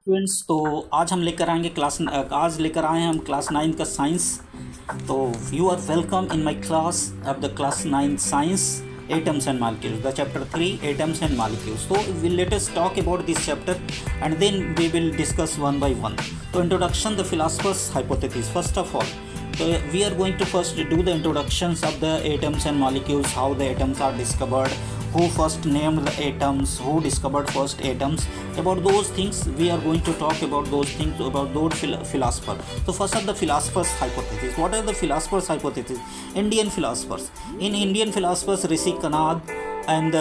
Students, तो आज हम लेकर आएंगे आज लेकर आए हैं हम क्लास 9 का साइंस। तो you are welcome in my class of the class 9 science atoms and molecules, the chapter 3 atoms and molecules. So let us talk about this chapter and then we will discuss one by one. So introduction, the philosopher's hypothesis. First of all, we are going to first do the introductions of the atoms and molecules, how the atoms are discovered, who first named the atoms, who discovered first atoms. About those things we are going to talk about, those things about those philosophers. So first of the philosopher's hypothesis. What are the philosopher's hypothesis? Indian philosophers. In Indian philosophers, Rishi Kanad and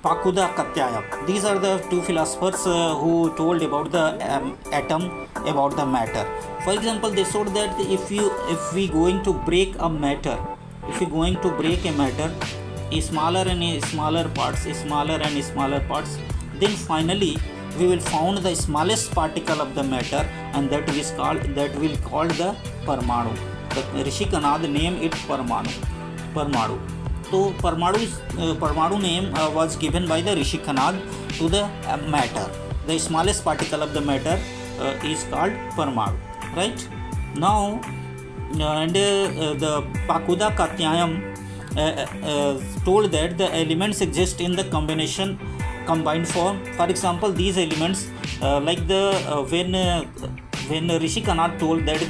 Pakuda Katyaya. These are the two philosophers who told about the atom, about the matter. For example, they showed that if we going to break a matter, smaller and smaller parts, then finally we will found the smallest particle of the matter, and that will called the Parmanu. The Rishi Kanad named it Parmanu. So Parmanu name was given by the Rishi Kanad to the matter. The smallest particle of the matter is called Parmanu. Right? Now, the Pakuda Katyayam told that the elements exist in the combined form. For example, these elements when Rishi Kanad told that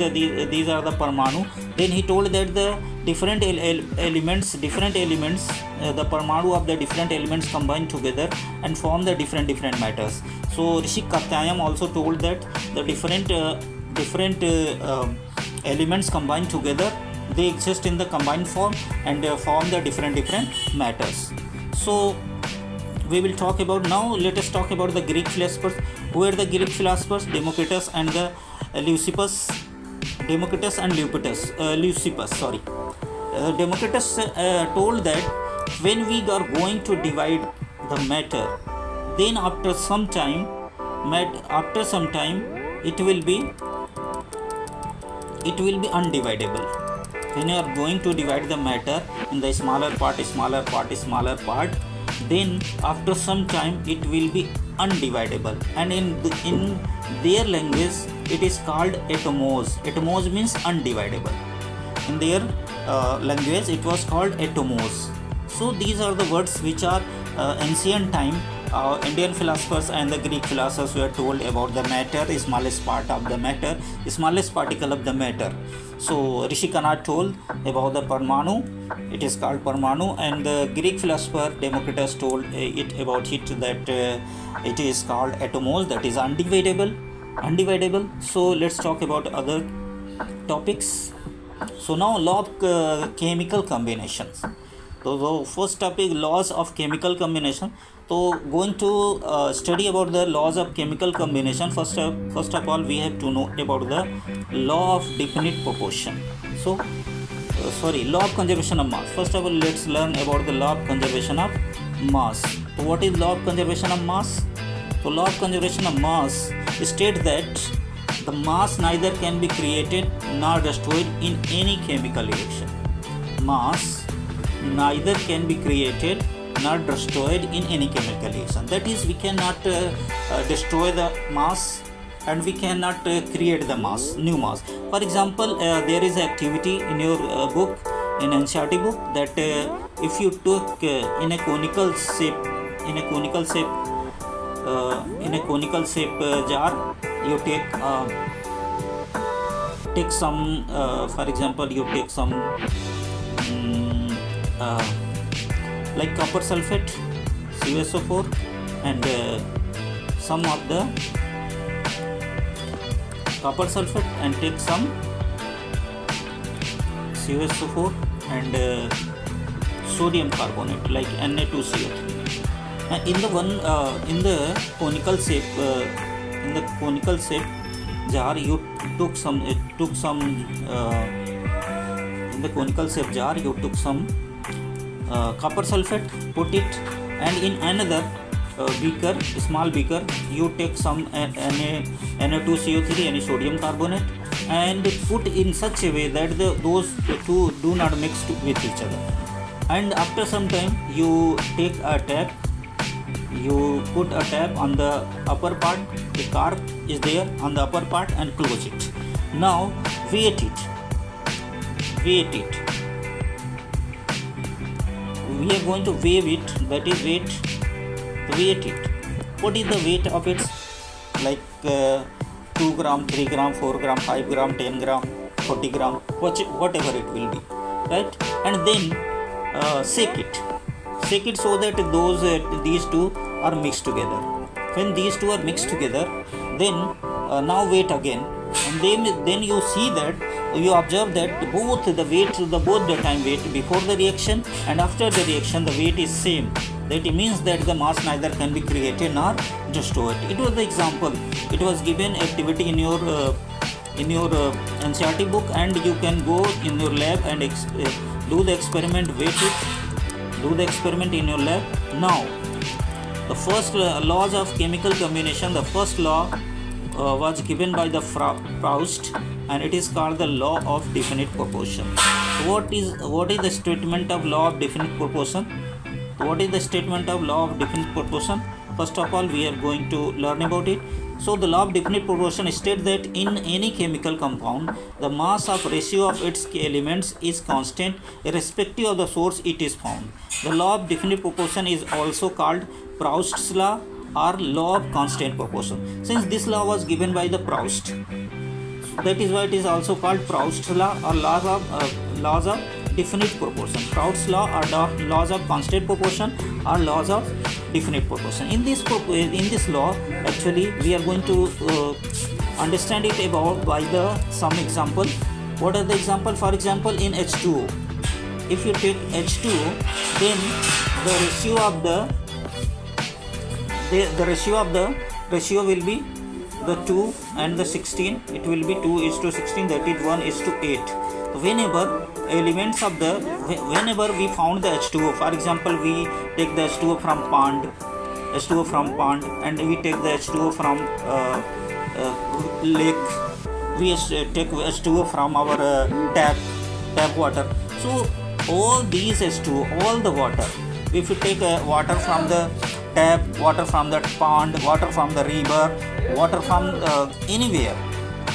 these are the Parmanu, then he told that the different elements, the Parmanu of the different elements combine together and form the different matters. So Rishi Katyayam also told that the different elements combined together, they exist in the combined form and form the different matters. So we will talk about now. Let us talk about the Greek philosophers. Who are the Greek philosophers? Democritus and Leucippus. Democritus told that when we are going to divide the matter, then after some time it will be undividable. When you are going to divide the matter in the smaller part, then after some time it will be undividable, and in their language it is called atomos. Atomos means undividable. In their language it was called atomos. So these are the words which are ancient time Indian philosophers and the Greek philosophers were told about the matter, the smallest part of the matter, the smallest particle of the matter. So Rishi Kanad told about the Parmanu, it is called Parmanu, and the Greek philosopher Democritus told about it that it is called atomos, that is undividable. So let's talk about other topics. So now law of chemical combinations. So the first topic, laws of chemical combination. So going to study about the laws of chemical combination. First of all, we have to know about the law of definite proportion. So law of conservation of mass. First of all, let's learn about the law of conservation of mass. So what is law of conservation of mass? So law of conservation of mass states that the mass neither can be created nor destroyed in any chemical reaction. Mass neither can be created nor destroyed in any chemical reaction. That is, we cannot destroy the mass and we cannot create the mass, new mass. For example, there is an activity in your book, in NCERT book, that if you took in a conical shape jar, you take some for example, you take some like copper sulfate, CuSO4, and some of the copper sulfate, and take some CuSO4 and sodium carbonate like Na2CO3. And in the conical shape jar, you took some in the conical shape jar, you took some copper sulfate, put it, and in another small beaker, you take some Na2CO3 and sodium carbonate, and put in such a way that those two do not mix with each other. And after some time, you take a tap You put a tap on the upper part, the cork is there on the upper part, and close it. Now weight it. We are going to weigh it, that is weight it. What is the weight of it? Like 2 gram, 3 gram, 4 gram, 5 gram, 10 gram, 40 gram, whatever it will be, right? And then shake it so that these two are mixed together. When these two are mixed together, then now wait again, and then you see that, you observe that both the time weight before the reaction and after the reaction, the weight is same. That means that the mass neither can be created nor destroyed. It was the example. It was given activity in your NCERT book, and you can go in your lab and do the experiment. Do the experiment in your lab. Now, the first laws of chemical combination. The first law was given by the Proust, and it is called the law of definite proportion. What is the statement of law of definite proportion? What is the statement of law of definite proportion? First of all, we are going to learn about it. So the law of definite proportion states that in any chemical compound, the mass of ratio of its elements is constant irrespective of the source it is found. The law of definite proportion is also called Proust's law or law of constant proportion. Since this law was given by the Proust, that is why it is also called Proust's law or laws of definite proportion. Proust's law or laws of constant proportion or laws of definite proportion. In this law, actually, we are going to understand it about by some example. What are the example? For example, in H2O, if you take H2O, then the ratio will be the 2 and the 16. It will be 2:16, that is 1:8. Whenever we found the H2O, for example, we take the H2O from pond, and we take the H2O from lake, we take H2O from our tap water. So all these H2O, all the water, if you take water from the tap, water from the pond, water from the river, water from anywhere,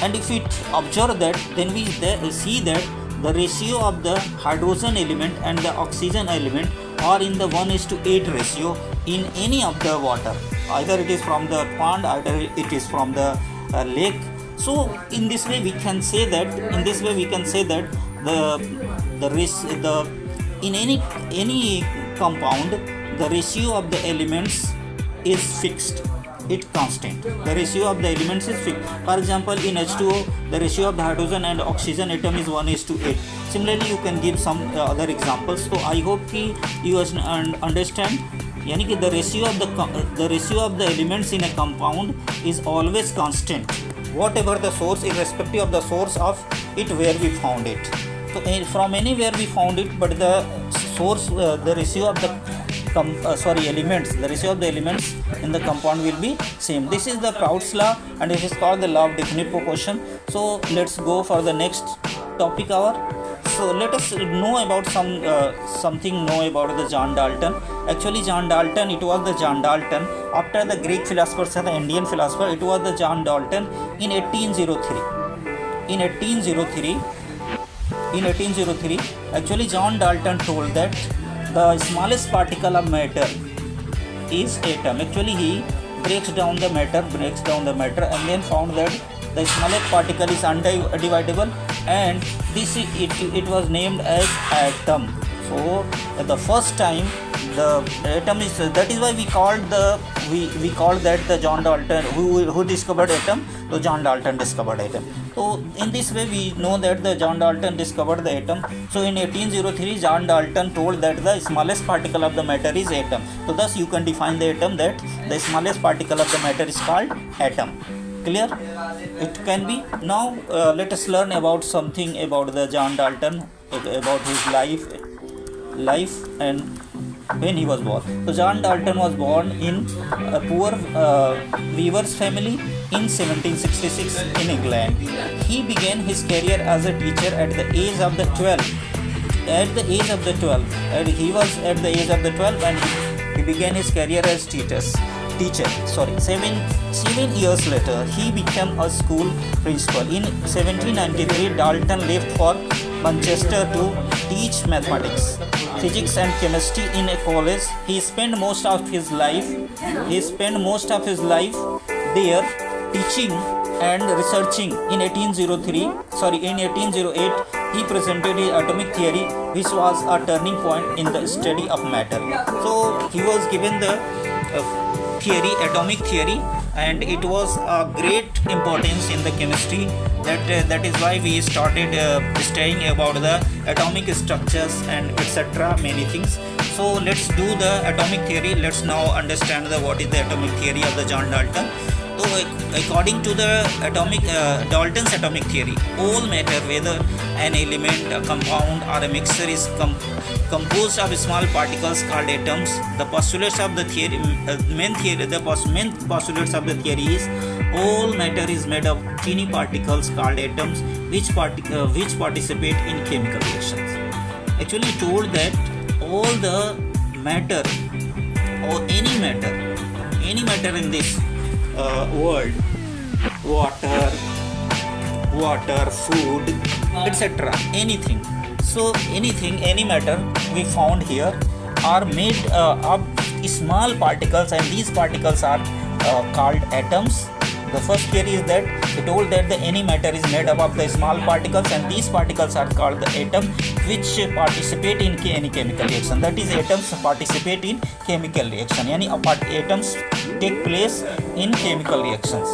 and if we observe that, then we see that the ratio of the hydrogen element and the oxygen element are in the 1:8 ratio in any of the water. Either it is from the pond, either it is from the lake. So in this way we can say that in any compound, the ratio of the elements is fixed. It's constant. The ratio of the elements is fixed. For example, in H2O, the ratio of the hydrogen and oxygen atom is 1:8. Similarly, you can give some other examples. So I hope you understand. Yani the ratio of the elements in a compound is always constant, whatever the source, irrespective of the source of it where we found it. So from anywhere we found it, but the source, the ratio of the ratio of the elements in the compound will be same. This is the Proust's law, and it is called the law of definite proportion. So let's go for the next topic hour. So let us know about something about the John Dalton. Actually, it was the John Dalton after the Greek philosophers and the Indian philosopher. It was the John Dalton in 1803. In 1803, actually John Dalton told that the smallest particle of matter is atom. Actually, he breaks down the matter, and then found that the smallest particle is undividable, and it was named as atom. So the first time the atom is, that is why we called that the John Dalton who discovered atom. So John Dalton discovered atom. So in this way we know that the John Dalton discovered the atom. So in 1803, John Dalton told that the smallest particle of the matter is atom. So thus you can define the atom that the smallest particle of the matter is called atom. Clear? It can be. Now let us learn about something about the John Dalton, about his life and when he was born. So John Dalton was born in a poor weaver's family in 1766 in England. He began his career as a teacher at the age of 12. And he was at the age of 12, and He began his career as teacher. 7 years later, he became a school principal. In 1793, Dalton left for Manchester to teach mathematics, physics, and chemistry in a college. He spent most of his life there teaching and researching. In 1808, he presented his atomic theory, which was a turning point in the study of matter. So he was given the atomic theory, and it was a great importance in the chemistry. That is why we started studying about the atomic structures and etc. many things. So let's do the atomic theory. Let's now understand what is the atomic theory of the John Dalton. So according to the Dalton's atomic theory, all matter, whether an element, a compound, or a mixture, is composed of small particles called atoms. The postulates of the theory, main postulates of the theory is all matter is made of teeny particles called atoms, which participate in chemical reactions. Actually, told that all the matter or any matter in this world, water, food, etc. anything. So any matter we found here are made of small particles, and these particles are called atoms. The first theory is that it told that any matter is made up of the small particles, and these particles are called the atom, which participate in any chemical reaction. That is, atoms participate in chemical reaction. Yani atoms take place in chemical reactions.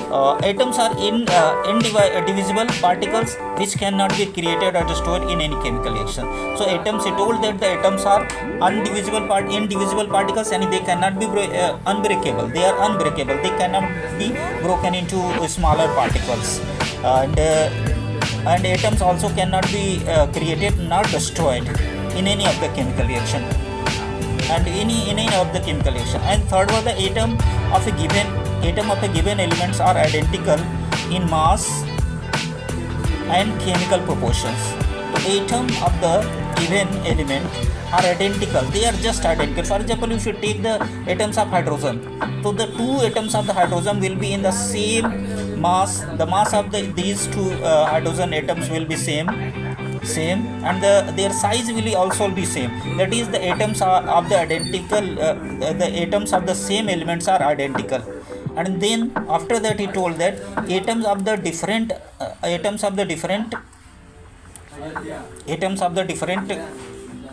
Atoms are indivisible particles which cannot be created or destroyed in any chemical reaction. So atoms, it told that the atoms are indivisible particles, and they cannot be unbreakable. They are unbreakable. They cannot be broken into smaller particles. And atoms also cannot be created nor destroyed in any of the chemical reaction. And in any of the chemical reaction. And third was the atom of a given elements are identical in mass and chemical proportions. The atom of the given element are identical. They are just identical. For example, if you take the atoms of hydrogen, so the two atoms of the hydrogen will be in the same mass. The mass of these two hydrogen atoms will be same, and their size will also be same. That is, the atoms of the identical, the atoms of the same elements are identical. And then after that, he told that atoms of the different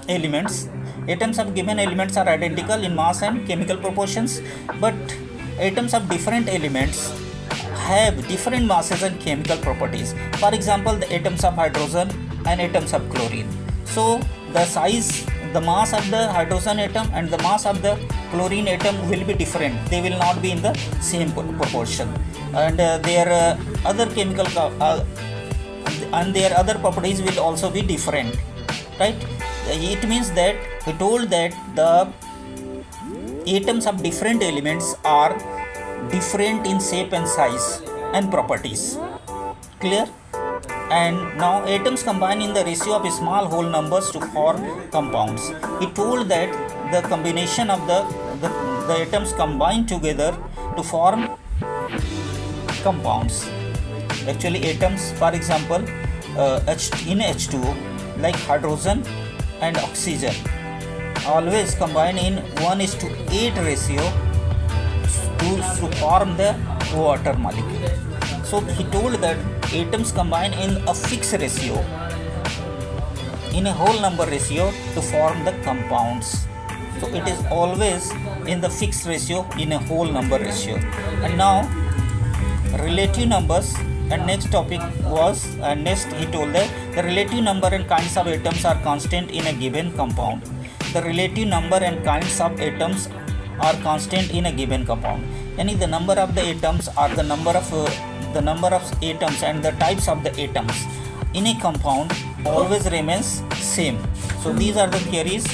elements, atoms of given elements are identical in mass and chemical proportions, but atoms of different elements have different masses and chemical properties. For example, the atoms of hydrogen and atoms of chlorine. So the mass of the hydrogen atom and the mass of the chlorine atom will be different. They will not be in the same proportion, and their other chemical and their other properties will also be different, right? It means that we told that the atoms of different elements are different in shape and size and properties. Clear? And now atoms combine in the ratio of small whole numbers to form compounds. He told that the combination of the atoms combine together to form compounds. Actually, atoms, for example, in H2O, like hydrogen and oxygen, always combine in 1:8 ratio to form the water molecule. So he told that atoms combine in a fixed ratio, in a whole number ratio, to form the compounds. So it is always in the fixed ratio, in a whole number ratio. And now relative numbers, and next topic was, next he told that the relative number and kinds of atoms are constant in a given compound. The relative number and kinds of atoms are constant in a given compound. Yani the number of the atoms or the number of atoms and the types of the atoms in a compound always remains same. So these are the theories